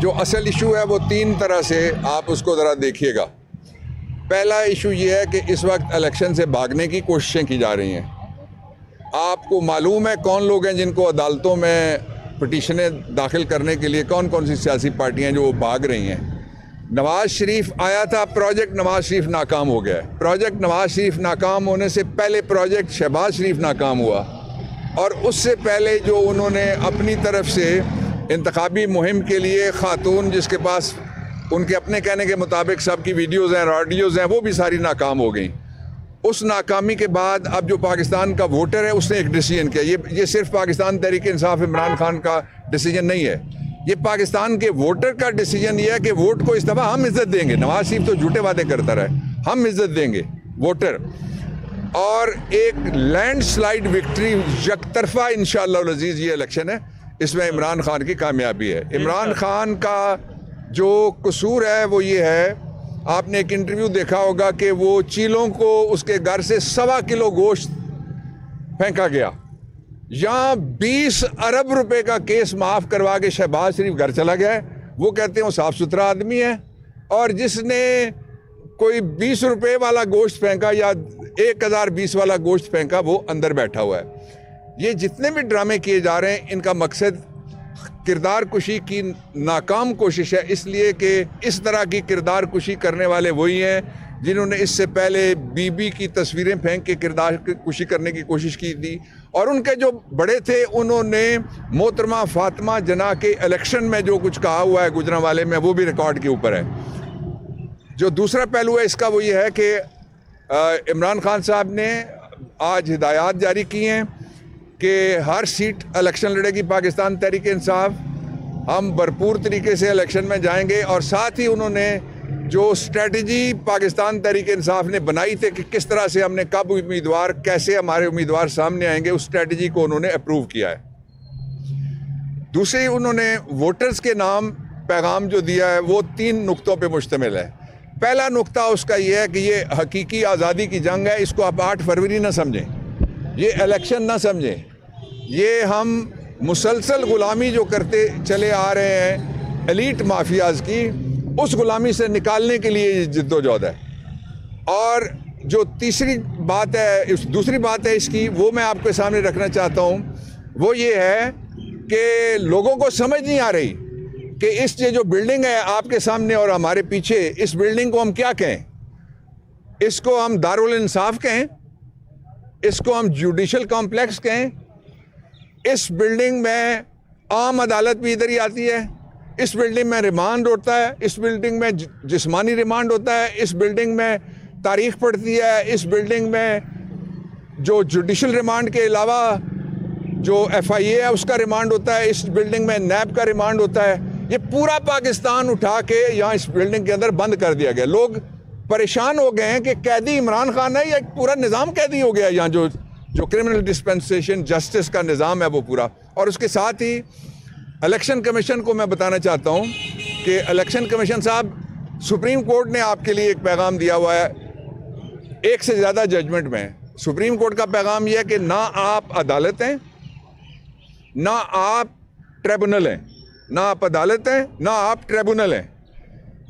जो असल इशू है वो तीन तरह से आप उसको ज़रा देखिएगा। पहला इशू ये है कि इस वक्त इलेक्शन से भागने की कोशिशें की जा रही हैं। आपको मालूम है कौन लोग हैं जिनको अदालतों में पिटीशनें दाखिल करने के लिए कौन कौन सी सियासी पार्टियां हैं जो वो भाग रही हैं। नवाज़ शरीफ आया था, प्रोजेक्ट नवाज़ शरीफ नाकाम हो गया है। प्रोजेक्ट नवाज़ शरीफ नाकाम होने से पहले प्रोजेक्ट शहबाज शरीफ नाकाम हुआ, और उससे पहले जो उन्होंने अपनी तरफ से इंतखाबी मुहिम के लिए खातून जिसके पास उनके अपने कहने के मुताबिक सब की वीडियोज़ हैं, ऑडियोज़ हैं, वो भी सारी नाकाम हो गई। उस नाकामी के बाद अब जो पाकिस्तान का वोटर है उसने एक डिसीजन किया। ये सिर्फ पाकिस्तान तहरीक इंसाफ इमरान खान का डिसीजन नहीं है, ये पाकिस्तान के वोटर का डिसीजन ये है कि वोट को इस दफ़ा हम इज्जत देंगे। नवाज शरीफ तो झूठे वादे करता रहे, हम इज्जत देंगे वोटर। और एक लैंडस्लाइड विक्ट्री यकतरफा इंशाअल्लाह अज़ीज़ ये इलेक्शन है, इसमें इमरान खान की कामयाबी है। इमरान खान का जो कसूर है वो ये है, आपने एक इंटरव्यू देखा होगा कि वो चीलों को उसके घर से 1.25 किलो गोश्त फेंका गया। यहाँ 20 अरब रुपए का केस माफ़ करवा के शहबाज शरीफ घर चला गया है। वो कहते हैं वो साफ़ सुथरा आदमी है, और जिसने कोई 20 रुपए वाला गोश्त फेंका या 1020 वाला गोश्त फेंका वो अंदर बैठा हुआ है। ये जितने भी ड्रामे किए जा रहे हैं इनका मकसद किरदार कुशी की नाकाम कोशिश है, इसलिए कि इस तरह की किरदार कुशी करने वाले वही हैं जिन्होंने इससे पहले बीबी की तस्वीरें फेंक के किरदार कुशी करने की कोशिश की थी, और उनके जो बड़े थे उन्होंने मोहतरमा फातिमा जना के इलेक्शन में जो कुछ कहा हुआ है गुजरांवाले में वो भी रिकॉर्ड के ऊपर है। जो दूसरा पहलू है इसका वो ये है कि इमरान खान साहब ने आज हिदायत जारी की हैं कि हर सीट इलेक्शन लड़ेगी पाकिस्तान तहरीक इंसाफ, हम भरपूर तरीके से इलेक्शन में जाएंगे। और साथ ही उन्होंने जो स्ट्रेटजी पाकिस्तान तहरीक इंसाफ ने बनाई थी कि किस तरह से हमने कब उम्मीदवार, कैसे हमारे उम्मीदवार सामने आएंगे, उस स्ट्रेटजी को उन्होंने अप्रूव किया है। दूसरी उन्होंने वोटर्स के नाम पैगाम जो दिया है वो 3 नुक्तों पे मुश्तमिल है। पहला नुक्ता उसका ये है कि ये हकीकी आज़ादी की जंग है, इसको आप 8 फरवरी ना समझें, ये इलेक्शन ना समझें, ये हम मुसलसल ग़ुलामी जो करते चले आ रहे हैं एलीट माफियाज़ की, उस ग़ुलामी से निकालने के लिए जिद्दोजहद है। और जो तीसरी बात है, दूसरी बात है इसकी, वो मैं आपके सामने रखना चाहता हूँ, वो ये है कि लोगों को समझ नहीं आ रही कि इस ये जो बिल्डिंग है आपके सामने और हमारे पीछे, इस बिल्डिंग को हम क्या कहें? इसको हम दारुल इंसाफ कहें, इसको हम जुडिशल कॉम्प्लेक्स कहें, इस बिल्डिंग में आम अदालत भी इधर ही आती है, इस बिल्डिंग में रिमांड होता है, इस बिल्डिंग में जिस्मानी रिमांड होता है, इस बिल्डिंग में तारीख पड़ती है, इस बिल्डिंग में जो जुडिशल रिमांड के अलावा जो FIA है उसका रिमांड होता है, इस बिल्डिंग में नैब का रिमांड होता है। ये पूरा पाकिस्तान उठा के यहाँ इस बिल्डिंग के अंदर बंद कर दिया गया। लोग परेशान हो गए हैं कि कैदी इमरान खान है या पूरा निज़ाम कैदी हो गया। यहाँ जो क्रिमिनल डिस्पेंसेशन जस्टिस का निज़ाम है वो पूरा। और उसके साथ ही इलेक्शन कमीशन को मैं बताना चाहता हूँ कि इलेक्शन कमीशन साहब, सुप्रीम कोर्ट ने आपके लिए एक पैगाम दिया हुआ है, एक से ज़्यादा जजमेंट में। सुप्रीम कोर्ट का पैगाम यह है कि ना आप अदालत हैं, ना आप ट्रिब्यूनल हैं, ना आप अदालत हैं, ना आप ट्रिब्यूनल हैं।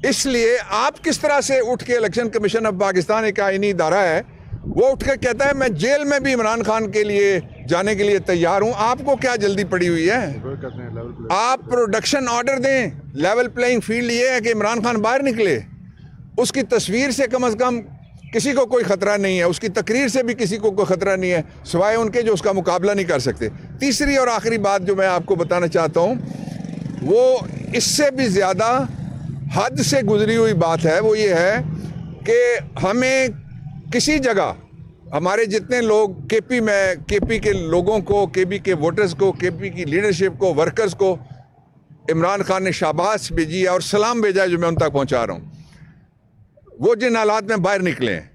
इसलिए आप किस तरह से उठ के इलेक्शन कमीशन ऑफ पाकिस्तान एक आईनी इदारा है, वो उठ के कहता है मैं जेल में भी इमरान खान के लिए जाने के लिए तैयार हूं। आपको क्या जल्दी पड़ी हुई है? आप प्रोडक्शन ऑर्डर दें, लेवल प्लेइंग फील्ड ये है कि इमरान खान बाहर निकले, उसकी तस्वीर से कम किसी को कोई ख़तरा नहीं है, उसकी तकरीर से भी किसी को कोई ख़तरा नहीं है, सिवाय उनके जो उसका मुकाबला नहीं कर सकते। तीसरी और आखिरी बात जो मैं आपको बताना चाहता हूँ वो इससे भी ज़्यादा हद से गुजरी हुई बात है। वो ये है कि हमें किसी जगह हमारे जितने लोग केपी के लोगों को, केपी के वोटर्स को, केपी की लीडरशिप को, वर्कर्स को इमरान खान ने शाबाश भेजी है और सलाम भेजा है जो मैं उन तक पहुँचा रहा हूँ। वो जिन हालात में बाहर निकले हैं,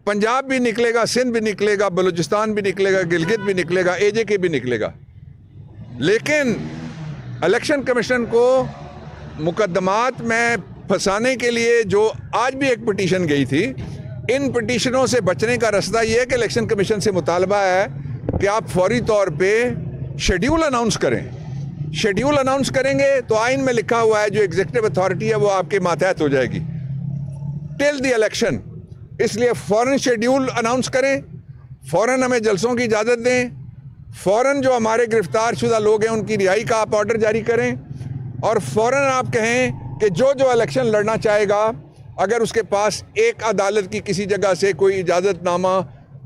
पंजाब भी निकलेगा, सिंध भी निकलेगा, बलूचिस्तान भी निकलेगा, गिलगित भी निकलेगा, AJK भी निकलेगा। लेकिन इलेक्शन कमीशन को मुकदमात में फंसाने के लिए जो आज भी एक पिटीशन गई थी, इन पिटीशनों से बचने का रास्ता ये है कि इलेक्शन कमीशन से मुतालबा है कि आप फौरी तौर पे शेड्यूल अनाउंस करें शेड्यूल अनाउंस करेंगे तो आइन में लिखा हुआ है जो एग्जीक्यूटिव अथॉरिटी है वो आपके मातहत हो जाएगी टिल द इलेक्शन। इसलिए फ़ौरन शेड्यूल अनाउंस करें, फ़ौरन हमें जलसों की इजाज़त दें, फ़ौरन जो हमारे गिरफ्तार शुदा लोग हैं उनकी रिहाई का आप ऑर्डर जारी करें, और फ़ौरन आप कहें कि जो इलेक्शन लड़ना चाहेगा अगर उसके पास एक अदालत की किसी जगह से कोई इजाज़तनामा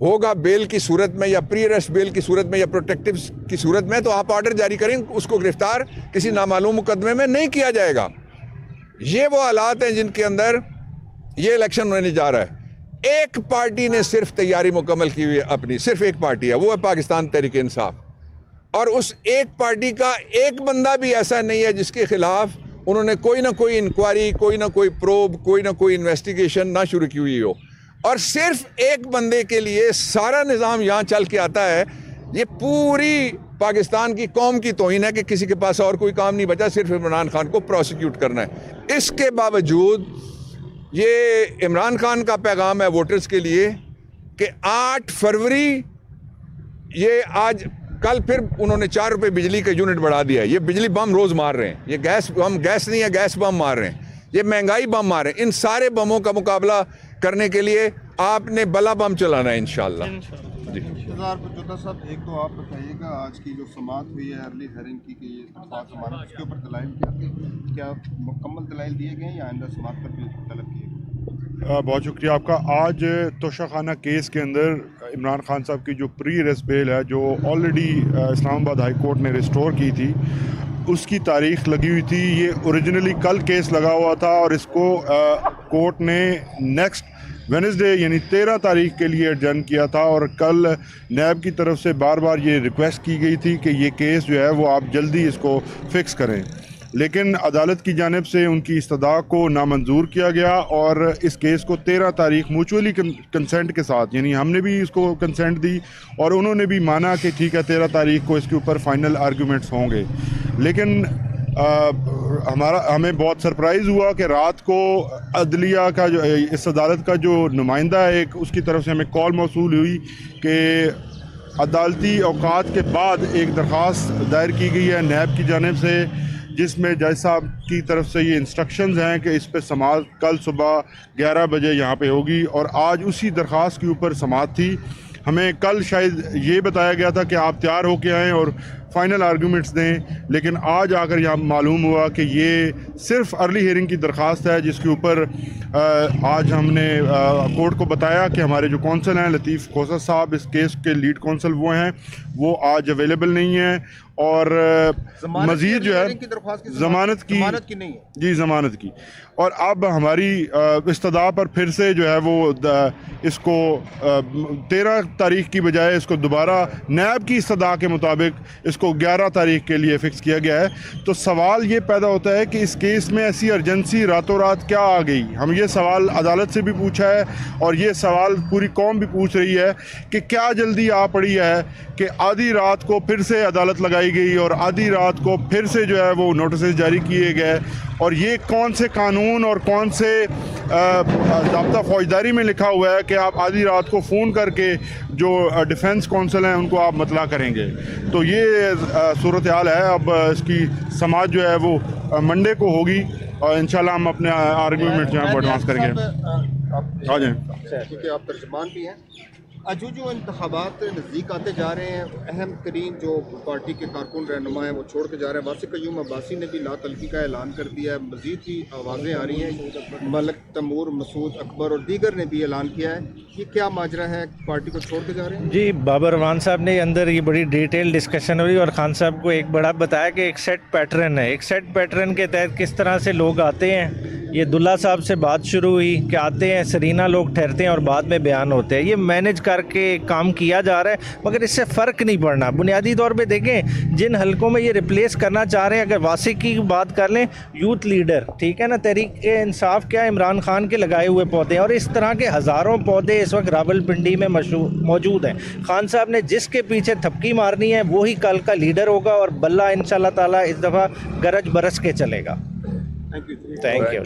होगा बेल की सूरत में या प्री अरेस्ट बेल की सूरत में या प्रोटेक्टिव की सूरत में, तो आप ऑर्डर जारी करें, उसको गिरफ्तार किसी नामालूम मुकदमे में नहीं किया जाएगा। ये वो हालात हैं जिनके अंदर ये इलेक्शन होने जा रहा है। एक पार्टी ने सिर्फ तैयारी मुकम्मल की हुई है अपनी, सिर्फ एक पार्टी है, वो है पाकिस्तान तहरीक इंसाफ, और उस एक पार्टी का एक बंदा भी ऐसा नहीं है जिसके खिलाफ उन्होंने कोई ना कोई इंक्वायरी, कोई ना कोई प्रोब, कोई ना कोई इन्वेस्टिगेशन ना शुरू की हुई हो। और सिर्फ एक बंदे के लिए सारा निज़ाम यहाँ चल के आता है। ये पूरी पाकिस्तान की कौम की तौहीन है कि किसी के पास और कोई काम नहीं बचा, सिर्फ इमरान खान को प्रोसिक्यूट करना है। इसके बावजूद ये इमरान खान का पैगाम है वोटर्स के लिए कि 8 फरवरी ये आज कल फिर उन्होंने 4 रुपये बिजली का यूनिट बढ़ा दिया है। ये बिजली बम रोज़ मार रहे हैं, ये गैस नहीं है, गैस बम मार रहे हैं, ये महंगाई बम मार रहे हैं। इन सारे बमों का मुकाबला करने के लिए आपने बला बम चलाना है इंशाल्लाह। जी जुदा साहब, एक तो आप बताइएगा आज की जो समाअत हुई है अर्ली हेयरिंग की कि ये इत्तफाक हमारा, उसके ऊपर दलाइल क्या थे, क्या मुकम्मल दलाइल दिए गए हैं या आइंदा समाअत पर भी तलब किए गए? बहुत शुक्रिया आपका। आज तोशाखाना केस के अंदर इमरान खान साहब की जो प्री अरेस्ट बेल है जो ऑलरेडी इस्लामाबाद हाई कोर्ट ने रिस्टोर की थी, उसकी तारीख लगी हुई थी। ये ओरिजिनली कल केस लगा हुआ था और इसको कोर्ट ने नेक्स्ट वेडनेसडे यानी 13 तारीख के लिए एडजर्न किया था, और कल नैब की तरफ से बार बार ये रिक्वेस्ट की गई थी कि ये केस जो है वो आप जल्दी इसको फिक्स करें, लेकिन अदालत की जानिब से उनकी इस्तदा को नामंजूर किया गया और इस केस को 13 तारीख म्यूचुअली कंसेंट के साथ, यानी हमने भी इसको कंसेंट दी और उन्होंने भी माना कि ठीक है 13 तारीख को इसके ऊपर फाइनल आर्गूमेंट्स होंगे। लेकिन हमें बहुत सरप्राइज़ हुआ कि रात को अदलिया का जो इस अदालत का जो नुमाइंदा है एक, उसकी तरफ से हमें कॉल मौसूल हुई कि अदालती औकात के बाद एक दरख्वास्त दायर की गई है नैब की जानिब से, जिसमें जज साहब की तरफ से ये इंस्ट्रक्शंस हैं कि इस पे समाअत कल सुबह 11 बजे यहाँ पे होगी, और आज उसी दरख्वास्त के ऊपर समाअत थी। हमें कल शायद ये बताया गया था कि आप तैयार होके आएँ और फाइनल आर्गूमेंट्स दें, लेकिन आज आकर यहाँ मालूम हुआ कि ये सिर्फ अर्ली हियरिंग की दरख्वास्त है, जिसके ऊपर आज हमने कोर्ट को बताया कि हमारे जो कौंसल हैं लतीफ़ खोसर साहब, इस केस के लीड कौंसल वो हैं, वो आज अवेलेबल नहीं हैं, और मज़ीद जो है ज़मानत की नहीं है जी, ज़मानत की। और अब हमारी इस्तदा पर फिर से जो है वो इसको 13 तारीख की बजाय इसको दोबारा नैब की इस्तदा के मुताबिक इसको 11 तारीख के लिए फ़िक्स किया गया है। तो सवाल ये पैदा होता है कि इस केस में ऐसी अर्जेंसी रातों रात क्या आ गई। हम ये सवाल अदालत से भी पूछा है और ये सवाल पूरी कौम भी पूछ रही है कि क्या जल्दी आ पड़ी है कि आधी रात को फिर से अदालत लगाई गई और आधी रात को फिर से जो है वो नोटिस जारी किए गए, और ये कौन से कानून और कौन से ज़ाब्ता फौजदारी में लिखा हुआ है कि आप आधी रात को फ़ोन करके जो डिफेंस काउंसिल हैं उनको आप मतला करेंगे। तो ये सूरत हाल है। अब इसकी समाअत जो है वो मंडे को होगी और इंशाल्लाह हम अपने आर्गूमेंट जो है वो एडवांस करेंगे। आ जाएँ क्योंकि आप तर्जुमान भी हैं। जो इंतखाबात नज़दीक आते जा रहे हैं, अहम तरीन जो पार्टी के कारकुन रहनुमा हैं वो छोड़ के जा रहे हैं। वासिक क़य्यूम अब्बासी ने भी ला तल्फ़ी का ऐलान कर दिया है। मज़ीद भी आवाज़ें आ रही हैं, मलक तैमूर, मसूद अकबर और दीगर ने भी ऐलान किया है। ये क्या माजरा है, पार्टी को छोड़ के जा रहे हैं? जी, बाबर रहमान साहब ने अंदर ये बड़ी डिटेल डिस्कशन हुई और खान साहब को एक बड़ा बताया कि एक सेट पैटर्न है। एक सेट पैटर्न के तहत किस तरह से लोग आते हैं, ये दुल्ला साहब से बात शुरू हुई कि आते हैं सरीना लोग ठहरते हैं और बाद में बयान होते हैं। ये मैनेज करके काम किया जा रहा है, मगर इससे फ़र्क नहीं पड़ना। बुनियादी तौर पे देखें, जिन हलकों में ये रिप्लेस करना चाह रहे हैं, अगर वासिक की बात कर लें, यूथ लीडर, ठीक है ना, तहरीक इंसाफ क्या इमरान खान के लगाए हुए पौधे हैं, और इस तरह के हज़ारों पौधे इस वक्त रावलपिंडी में मौजूद हैं। खान साहब ने जिसके पीछे थपकी मारनी है वही कल का लीडर होगा, और बल्ला इंशाल्लाह ताला इस दफ़ा गरज बरस के चलेगा। Thank you.